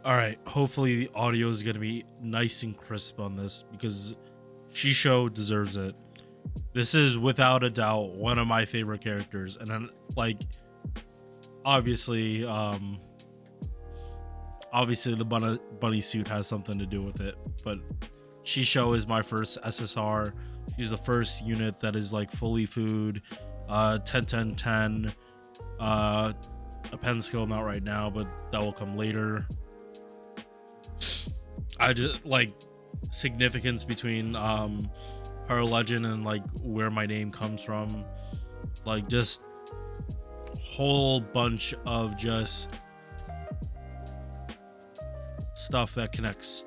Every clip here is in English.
All right, hopefully the audio is gonna be nice and crisp on this because Shishou deserves it. This is without a doubt one of my favorite characters, and then like obviously, obviously the bunny suit has something to do with it, but Shishou is my first SSR. She's the first unit that is like fully food, 10 10 10. A pen skill not right now, but that will come later. I just like significance between her legend and like where my name comes from, like just whole bunch of just stuff that connects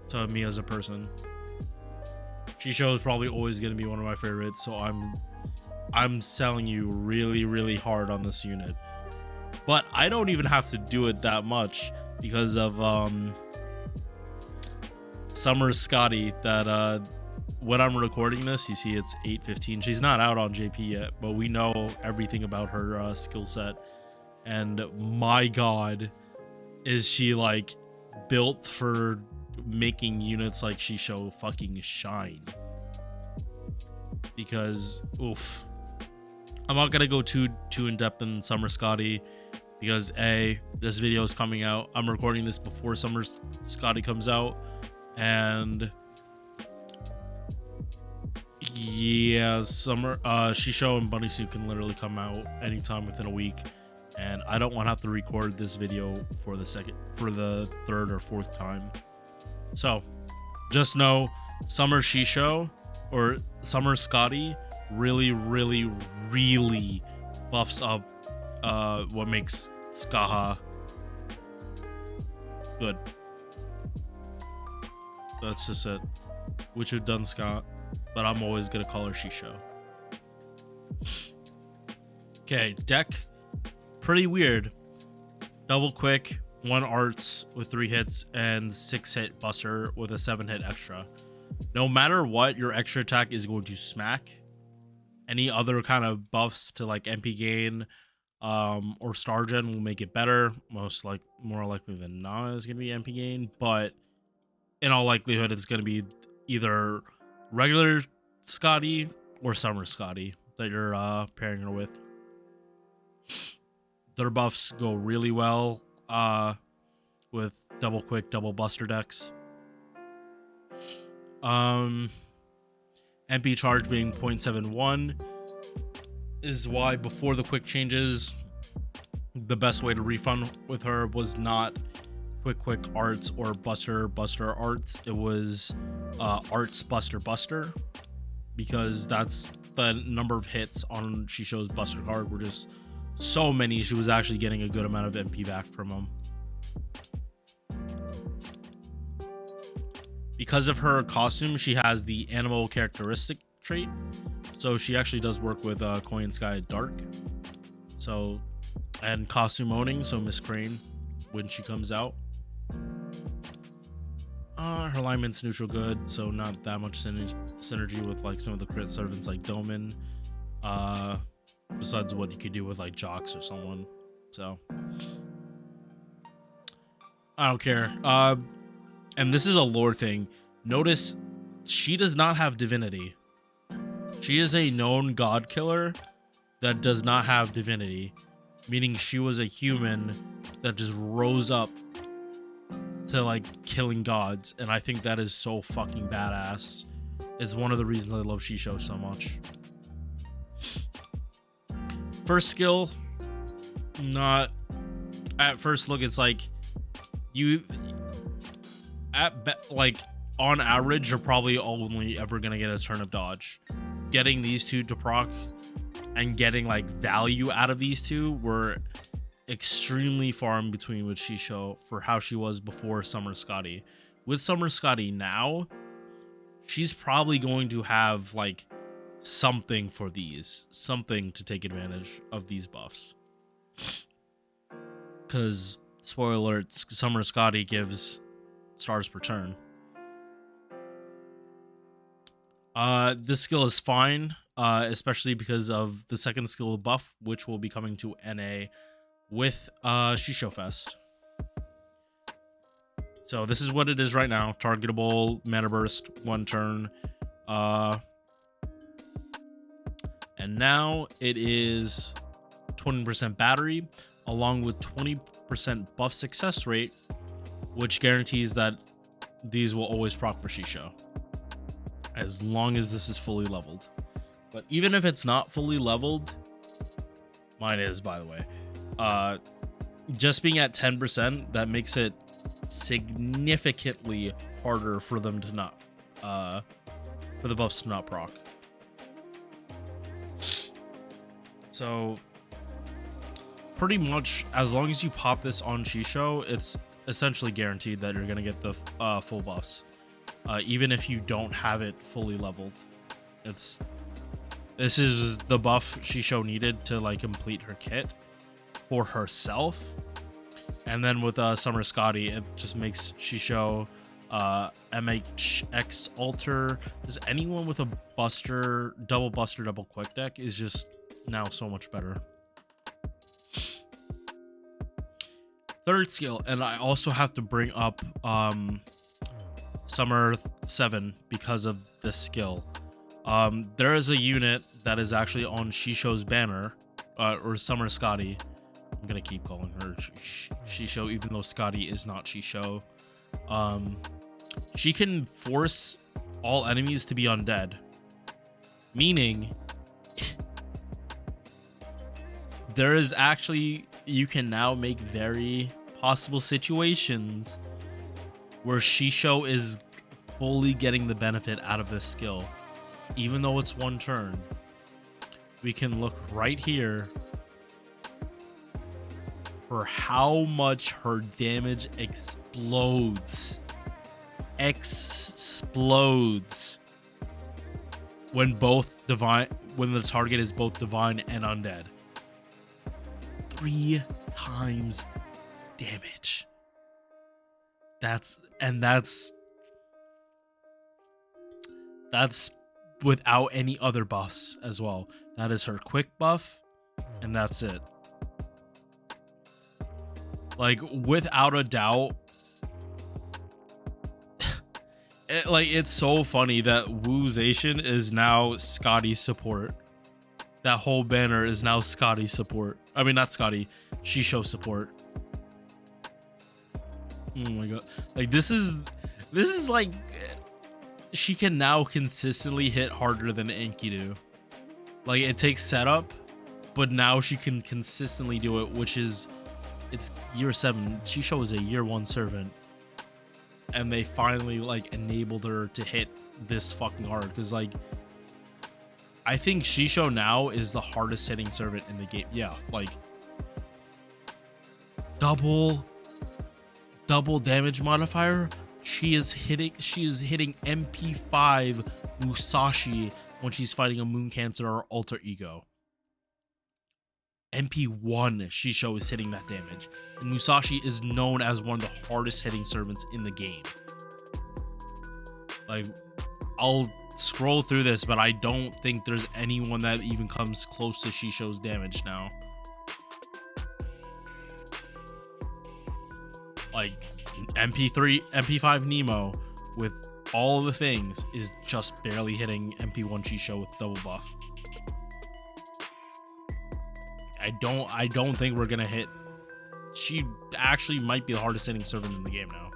to me as a person. Shishou is probably always going to be one of my favorites, so I'm selling you really hard on this unit, but I don't even have to do it that much because of Summer Scotty. That when I'm recording this, you see it's 8:15. She's not out on JP yet, but we know everything about her skill set, and my god, is she like built for making units like Shishou fucking shine. Because oof, I'm not gonna go too in depth in Summer Scotty because this video is coming out. I'm recording this before Summer Scotty comes out, and yeah, Shishou and Bunny Suit can literally come out anytime within a week, and I don't want to have to record this video for the third or fourth time. So just know Summer Shishou or Summer Scotty really buffs up what makes Scathach good. That's just it. Which have done Scott, but I'm always gonna call her Shishou. Okay, deck, pretty weird. Double quick, 1 arts with 3 hits, and 6 hit buster with a 7 hit extra. No matter what, your extra attack is going to smack. Any other kind of buffs to like MP gain or star gen will make it better. More likely than not is gonna be MP gain, but in all likelihood it's gonna be either regular Scotty or Summer Scotty that you're pairing her with. Their buffs go really well with double quick, double buster decks. MP charge being 0.71 is why before the quick changes, the best way to refund with her was not quick arts or buster arts. It was arts buster, because that's the number of hits on Shishou's buster card were just so many. She was actually getting a good amount of MP back from them. Because of her costume, she has the animal characteristic trait, so she actually does work with Coin Sky Dark. So, and costume owning, so Miss Crane when she comes out. Her alignment's neutral good, so not that much synergy with like some of the crit servants like Doman. Besides what you could do with like Jocks or someone. So I don't care. And this is a lore thing. Notice she does not have divinity. She is a known god killer that does not have divinity, meaning she was a human that just rose up to like killing gods, and I think that is so fucking badass. It's one of the reasons I love Shishou so much. First skill, not at first look, it's like like on average you're probably only ever gonna get a turnip dodge. Getting these two to proc and getting like value out of these two were extremely far in between with Shishou for how she was before Summer Scotty. With Summer Scotty now, she's probably going to have like something for these, something to take advantage of these buffs, because spoiler alert, Summer Scotty gives stars per turn. This skill is fine, especially because of the second skill buff, which will be coming to NA with Shishou Fest. So this is what it is right now. Targetable, mana burst, 1 turn. And now it is 20% battery, along with 20% buff success rate, which guarantees that these will always proc for Shishou, as long as this is fully leveled. But even if it's not fully leveled, mine is, by the way, just being at 10%, that makes it significantly harder for them to not, for the buffs to not proc. So pretty much, as long as you pop this on Shishou, it's essentially guaranteed that you're gonna get the full buffs, even if you don't have it fully leveled. This is the buff Shishou needed to like complete her kit for herself. And then with Summer Scotty, it just makes Shishou MHX alter. Does anyone with a buster, double quick deck is just now so much better. Third skill, and I also have to bring up Summer 7 because of this skill. There is a unit that is actually on Shishou's banner, or Summer Scotty. I'm gonna keep calling her Shishou, even though Scotty is not Shishou. She can force all enemies to be undead, meaning there is actually, you can now make very possible situations where Shishou is fully getting the benefit out of this skill, even though it's 1 turn. We can look right here for how much her damage explodes when the target is both divine and undead. 3 times damage. That's without any other buffs as well. That is her quick buff, and that's it. Like, without a doubt, it's so funny that Woozation is now Scotty support. That whole banner is now Scotty support. I mean, not Scotty, Shishou support. Oh my god. Like, this is like, she can now consistently hit harder than Enkidu. Like, it takes setup, but now she can consistently do it, which is, it's year 7. Shishou is a year 1 servant, and they finally like enabled her to hit this fucking hard. Because like, I think Shishou now is the hardest hitting servant in the game. Yeah, like double damage modifier. She is hitting NP5 Musashi when she's fighting a Moon Cancer or Alter Ego. NP1 Shishou is hitting that damage, and Musashi is known as one of the hardest hitting servants in the game. Like, I'll scroll through this, but I don't think there's anyone that even comes close to Shishou's damage now. Like, MP5 Nemo with all the things is just barely hitting MP1 Shishou with double buff. I don't think we're gonna hit. She actually might be the hardest hitting servant in the game now.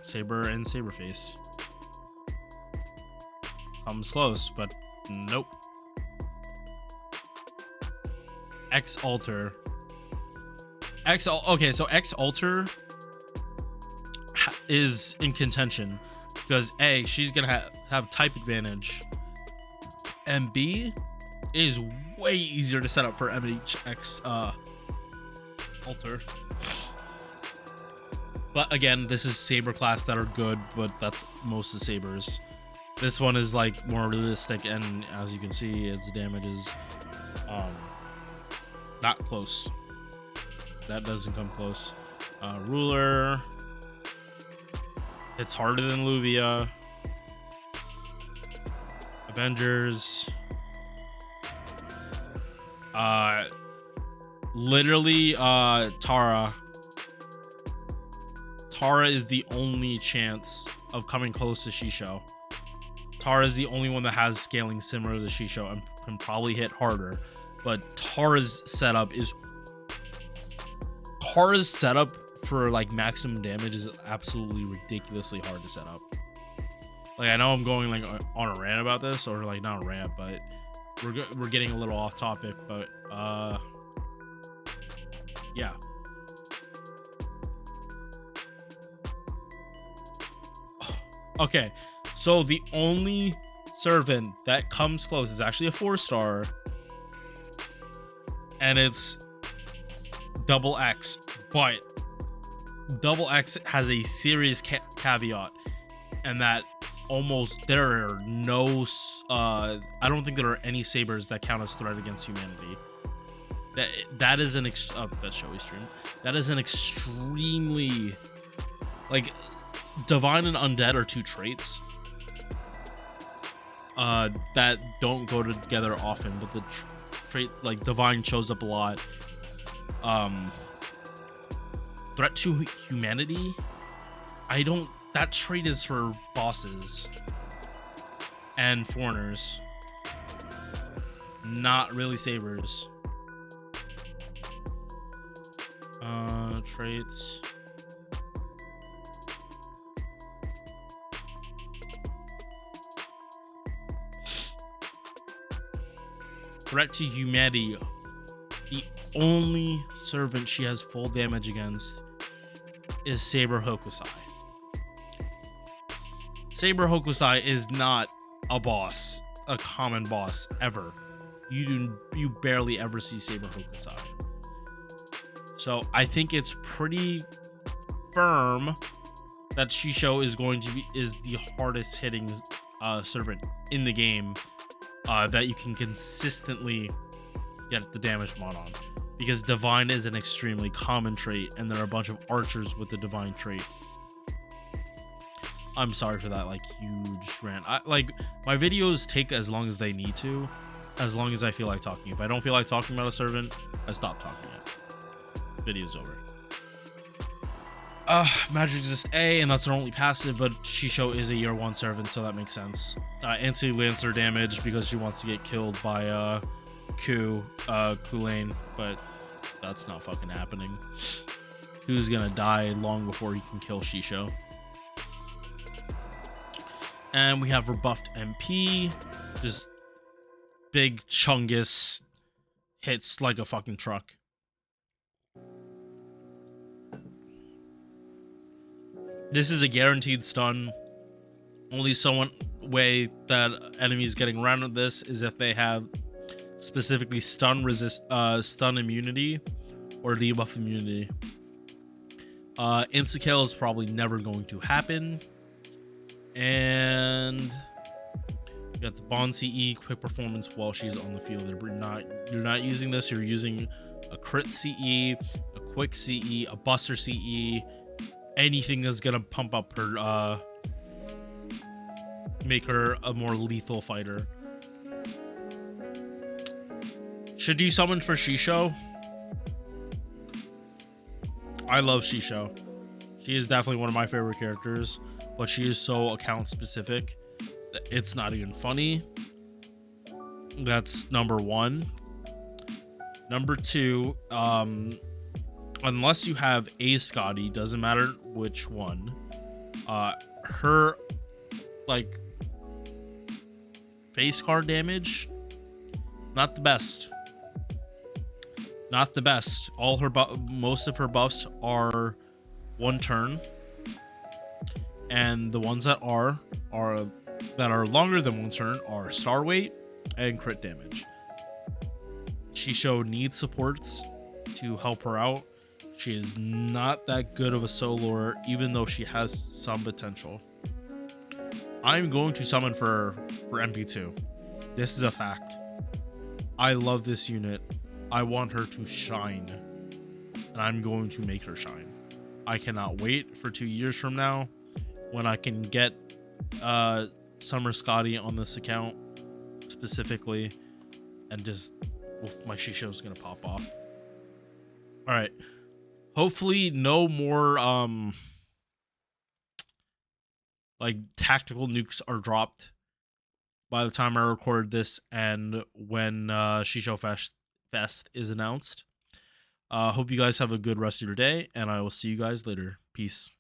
Saber and Saberface comes close, but nope. X Alter. Okay, so X Alter is in contention because A, she's gonna have type advantage, and B, is way easier to set up for MHX Alter. But again, this is Saber class that are good, but that's most of the Sabers. This one is like more realistic, and as you can see, its damage is not close. That doesn't come close. Ruler. It's harder than Luvia. Avengers. Literally, Tara Tara is the only chance of coming close to Shishou. Tara is the only one that has scaling similar to Shishou and can probably hit harder. But Tara's setup for like maximum damage is absolutely ridiculously hard to set up. Like, I know I'm going like on a rant about this, or like not a rant, but we're getting a little off topic. But yeah. Okay, so the only servant that comes close is actually a 4-star, and it's Double X, but Double X has a serious caveat, and that there are no I don't think there are any sabers that count as threat against humanity. That is an that showy stream. That is an extremely, like, Divine and Undead are two traits that don't go together often, but the trait like Divine shows up a lot. Threat to humanity, that trait is for bosses and foreigners, not really sabers. Traits. Threat to humanity. The only servant she has full damage against is Saber Hokusai. Saber Hokusai is not a boss, a common boss ever. You barely ever see Saber Hokusai. So I think it's pretty firm that Shishou is the hardest hitting servant in the game that you can consistently get the damage mod on, because Divine is an extremely common trait, and there are a bunch of archers with the Divine trait. I'm sorry for that, like, huge rant. Like, my videos take as long as they need to, as long as I feel like talking. If I don't feel like talking about a servant, I stop talking it. Video's over. Magic Resist A, and that's her only passive, but Shishou is a year 1 servant, so that makes sense. Anti-Lancer damage because she wants to get killed by Kulane, but that's not fucking happening. Who's gonna die long before he can kill Shishou? And we have rebuffed MP, just big Chungus hits like a fucking truck. This is a guaranteed stun. Only way that enemies getting around with this is if they have specifically stun immunity or debuff immunity. Insta kill is probably never going to happen. And you got the Bond CE, quick performance while she's on the field. You're not using this. You're using a crit CE, a quick CE, a buster CE, anything that's gonna pump up her, make her a more lethal fighter. Should you summon for Shishou? I love Shishou. She is definitely one of my favorite characters, but she is so account specific that it's not even funny. That's number 1. Number 2, unless you have a Scotty, doesn't matter which one, her, like, face card damage, not the best. Not the best. Most of her buffs are 1 turn, and the ones that are longer than 1 turn are star weight and crit damage. Shishou needs supports to help her out. She is not that good of a soloer, even though she has some potential. I'm going to summon for NP2. This is a fact. I love this unit. I want her to shine, and I'm going to make her shine. I cannot wait for 2 years from now when I can get Summer Scotty on this account specifically, and just my Shishou's gonna pop off. All right. Hopefully no more like tactical nukes are dropped by the time I record this and when Shishou Fest is announced. Hope you guys have a good rest of your day, and I will see you guys later. Peace.